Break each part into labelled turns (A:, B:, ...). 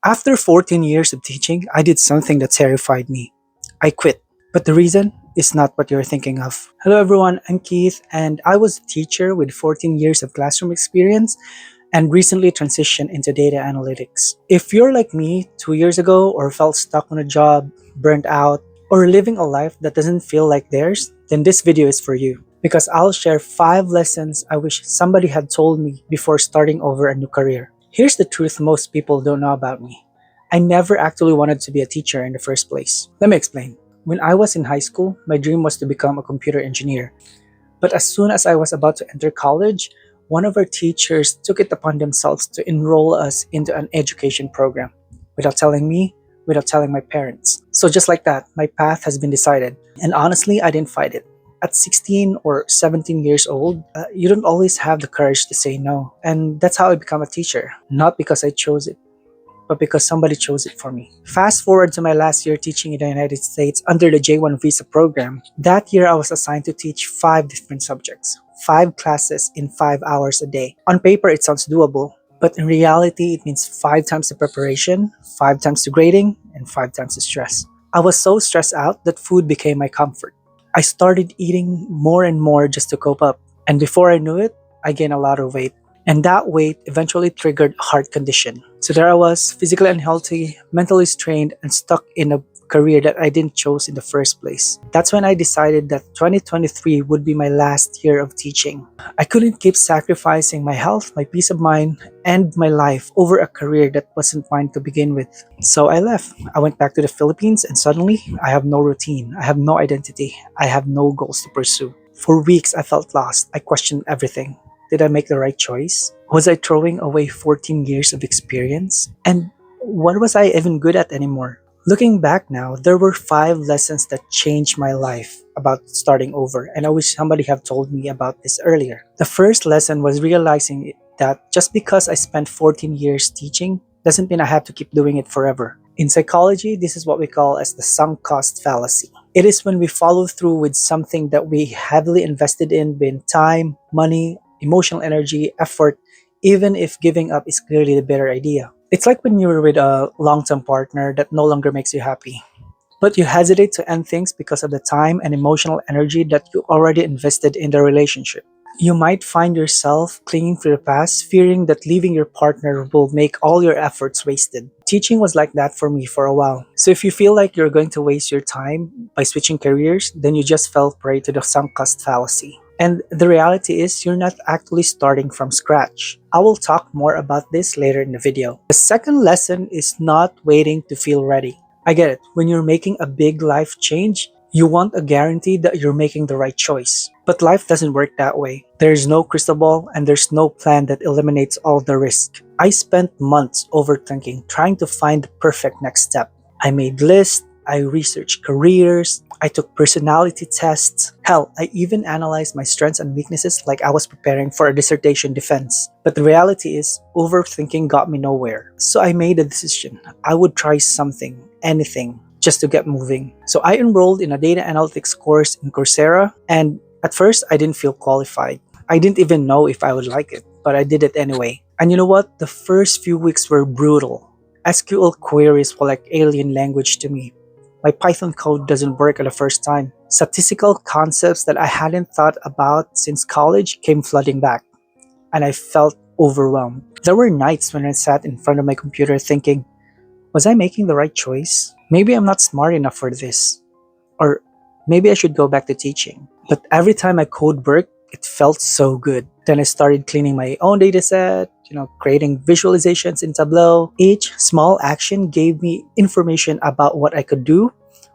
A: After 14 years of teaching, I did something that terrified me. I quit. But the reason is not what you're thinking of. Hello everyone, I'm Keith, and I was a teacher with 14 years of classroom experience and recently transitioned into data analytics. If you're like me 2 years ago or felt stuck on a job, burnt out, or living a life that doesn't feel like theirs, then this video is for you. Because I'll share 5 lessons I wish somebody had told me before starting over a new career. Here's the truth most people don't know about me. I never actually wanted to be a teacher in the first place. Let me explain. When I was in high school, my dream was to become a computer engineer. But as soon as I was about to enter college, one of our teachers took it upon themselves to enroll us into an education program without telling me, without telling my parents. So just like that, my path has been decided. And honestly, I didn't fight it. At 16 or 17 years old, you don't always have the courage to say no. And that's how I become a teacher. Not because I chose it, but because somebody chose it for me. Fast forward to my last year teaching in the United States under the J1 visa program. That year I was assigned to teach 5 different subjects, 5 classes in 5 hours a day. On paper it sounds doable, but in reality it means 5 times the preparation, 5 times the grading, and 5 times the stress. I was so stressed out that food became my comfort. I started eating more and more just to cope up. And before I knew it, I gained a lot of weight. And that weight eventually triggered a heart condition. So there I was, physically unhealthy, mentally strained, and stuck in a career that I didn't choose in the first place. That's when I decided that 2023 would be my last year of teaching. I couldn't keep sacrificing my health, my peace of mind, and my life over a career that wasn't mine to begin with. So I left. I went back to the Philippines and suddenly I have no routine. I have no identity. I have no goals to pursue. For weeks I felt lost. I questioned everything. Did I make the right choice? Was I throwing away 14 years of experience? And what was I even good at anymore? Looking back now, there were 5 lessons that changed my life about starting over, and I wish somebody had told me about this earlier. The first lesson was realizing that just because I spent 14 years teaching doesn't mean I have to keep doing it forever. In psychology, this is what we call as the sunk cost fallacy. It is when we follow through with something that we heavily invested in time, money, emotional energy, effort, even if giving up is clearly the better idea. It's like when you're with a long-term partner that no longer makes you happy, but you hesitate to end things because of the time and emotional energy that you already invested in the relationship. You might find yourself clinging to the past, fearing that leaving your partner will make all your efforts wasted. Teaching was like that for me for a while. So if you feel like you're going to waste your time by switching careers, then you just fell prey to the sunk cost fallacy. And the reality is you're not actually starting from scratch. I will talk more about this later in the video. The second lesson is not waiting to feel ready. I get it. When you're making a big life change, you want a guarantee that you're making the right choice. But life doesn't work that way. There's no crystal ball and there's no plan that eliminates all the risk. I spent months overthinking, trying to find the perfect next step. I made lists, I researched careers, I took personality tests. Hell, I even analyzed my strengths and weaknesses like I was preparing for a dissertation defense. But the reality is, overthinking got me nowhere. So I made a decision. I would try something, anything, just to get moving. So I enrolled in a data analytics course in Coursera, and at first I didn't feel qualified. I didn't even know if I would like it, but I did it anyway. And you know what? The first few weeks were brutal. SQL queries were like alien language to me. My Python code doesn't work at the first time. Statistical concepts that I hadn't thought about since college came flooding back, and I felt overwhelmed. There were nights when I sat in front of my computer thinking, was I making the right choice? Maybe I'm not smart enough for this. Or maybe I should go back to teaching. But every time my code worked, it felt so good. Then I started cleaning my own dataset, creating visualizations in Tableau. Each small action gave me information about what I could do,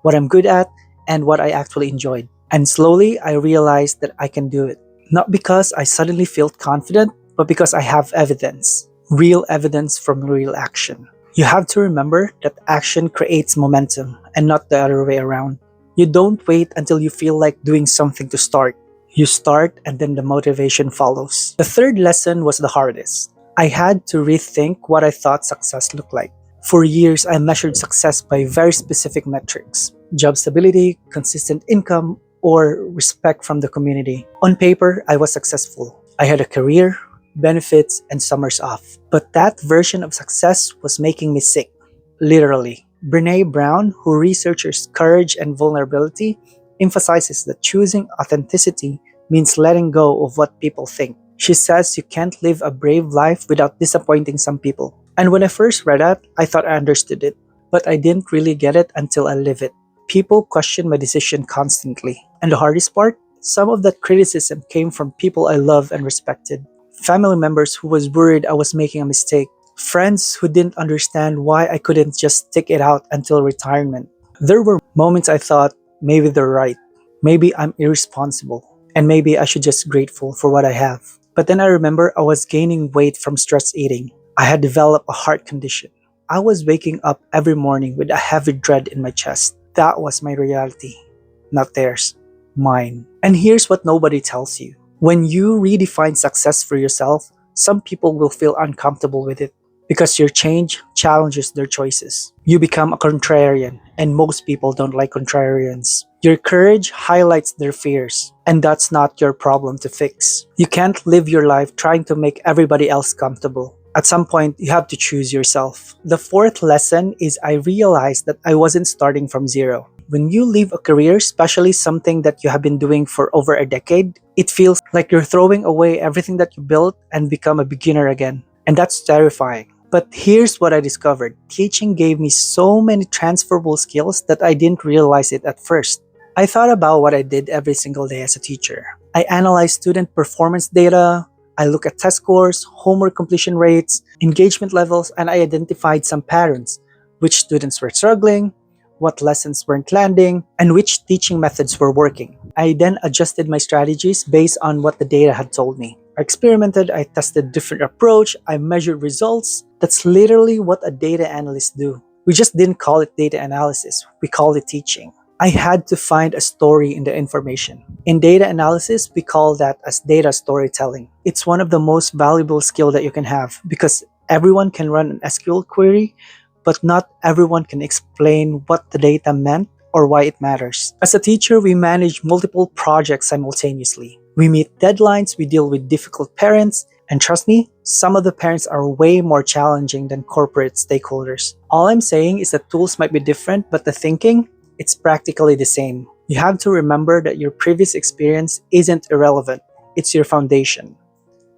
A: what I'm good at, and what I actually enjoyed. And slowly, I realized that I can do it. Not because I suddenly felt confident, but because I have evidence. Real evidence from real action. You have to remember that action creates momentum and not the other way around. You don't wait until you feel like doing something to start. You start and then the motivation follows. The third lesson was the hardest. I had to rethink what I thought success looked like. For years, I measured success by very specific metrics: job stability, consistent income, or respect from the community. On paper, I was successful. I had a career, benefits, and summers off. But that version of success was making me sick. literally. Brene Brown, who researches courage and vulnerability, emphasizes that choosing authenticity means letting go of what people think. She says you can't live a brave life without disappointing some people. And when I first read that, I thought I understood it, but I didn't really get it until I live it. People question my decision constantly. And the hardest part? Some of that criticism came from people I love and respected. Family members who was worried I was making a mistake. Friends who didn't understand why I couldn't just stick it out until retirement. There were moments I thought, maybe they're right. Maybe I'm irresponsible. And maybe I should just grateful for what I have. But then I remember I was gaining weight from stress eating. I had developed a heart condition. I was waking up every morning with a heavy dread in my chest. That was my reality, not theirs, mine. And here's what nobody tells you. When you redefine success for yourself, some people will feel uncomfortable with it because your change challenges their choices. You become a contrarian, and most people don't like contrarians. Your courage highlights their fears, and that's not your problem to fix. You can't live your life trying to make everybody else comfortable. At some point, you have to choose yourself. The fourth lesson is I realized that I wasn't starting from zero. When you leave a career, especially something that you have been doing for over a decade, it feels like you're throwing away everything that you built and become a beginner again. And that's terrifying. But here's what I discovered. Teaching gave me so many transferable skills that I didn't realize it at first. I thought about what I did every single day as a teacher. I analyzed student performance data, I looked at test scores, homework completion rates, engagement levels, and I identified some patterns. Which students were struggling, what lessons weren't landing, and which teaching methods were working. I then adjusted my strategies based on what the data had told me. I experimented, I tested different approach, I measured results. That's literally what a data analyst do. We just didn't call it data analysis, we called it teaching. I had to find a story in the information. In data analysis, we call that as data storytelling. It's one of the most valuable skills that you can have because everyone can run an SQL query, but not everyone can explain what the data meant or why it matters. As a teacher, we manage multiple projects simultaneously. We meet deadlines, we deal with difficult parents, and trust me, some of the parents are way more challenging than corporate stakeholders. All I'm saying is that tools might be different, but the thinking, it's practically the same. You have to remember that your previous experience isn't irrelevant. It's your foundation.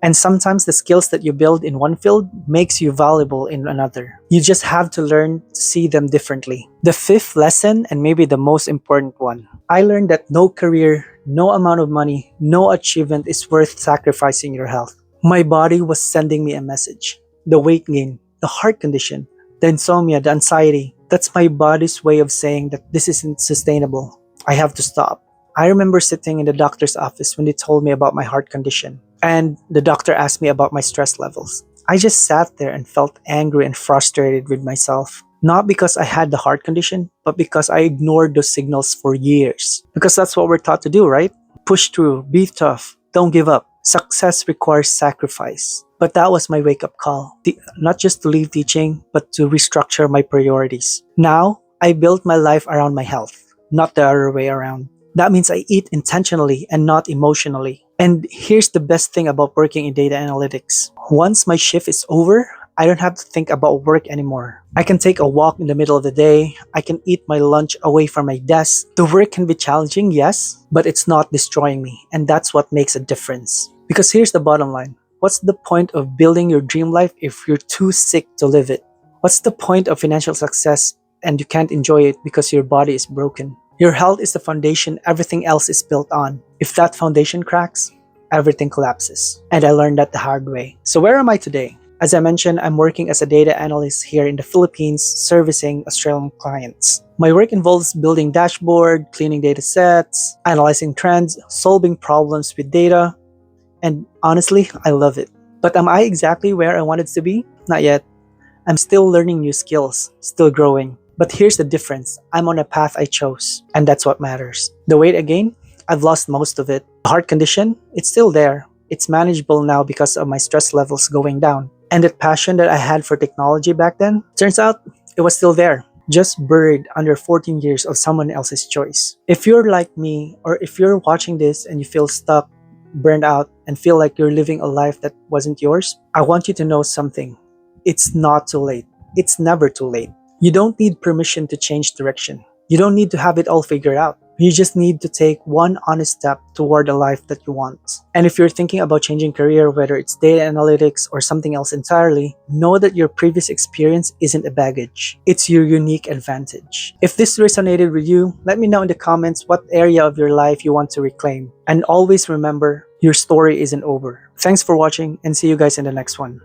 A: And sometimes the skills that you build in one field makes you valuable in another. You just have to learn to see them differently. The fifth lesson, and maybe the most important one, I learned that no career, no amount of money, no achievement is worth sacrificing your health. My body was sending me a message. The weight gain, the heart condition, the insomnia, the anxiety. That's my body's way of saying that this isn't sustainable. I have to stop. I remember sitting in the doctor's office when they told me about my heart condition. And the doctor asked me about my stress levels. I just sat there and felt angry and frustrated with myself. Not because I had the heart condition, but because I ignored those signals for years. Because that's what we're taught to do, right? Push through, be tough, don't give up. Success requires sacrifice. But that was my wake-up call. Not just to leave teaching, but to restructure my priorities. Now, I built my life around my health, not the other way around. That means I eat intentionally and not emotionally. And here's the best thing about working in data analytics. Once my shift is over, I don't have to think about work anymore. I can take a walk in the middle of the day. I can eat my lunch away from my desk. The work can be challenging, yes, but it's not destroying me. And that's what makes a difference. Because here's the bottom line. What's the point of building your dream life if you're too sick to live it? What's the point of financial success and you can't enjoy it because your body is broken? Your health is the foundation everything else is built on. If that foundation cracks, everything collapses. And I learned that the hard way. So where am I today? As I mentioned, I'm working as a data analyst here in the Philippines, servicing Australian clients. My work involves building dashboard, cleaning data sets, analyzing trends, solving problems with data, and honestly, I love it. But am I exactly where I wanted to be? Not yet. I'm still learning new skills, still growing. But here's the difference. I'm on a path I chose, and that's what matters. The weight again, I've lost most of it. The heart condition, it's still there. It's manageable now because of my stress levels going down. And that passion that I had for technology back then, turns out it was still there, just buried under 14 years of someone else's choice. If you're like me, or if you're watching this and you feel stuck, burned out, and feel like you're living a life that wasn't yours, I want you to know something. It's not too late. It's never too late. You don't need permission to change direction. You don't need to have it all figured out. You just need to take one honest step toward a life that you want. And if you're thinking about changing career, whether it's data analytics or something else entirely, know that your previous experience isn't a baggage. It's your unique advantage. If this resonated with you, let me know in the comments what area of your life you want to reclaim. And always remember, your story isn't over. Thanks for watching and see you guys in the next one.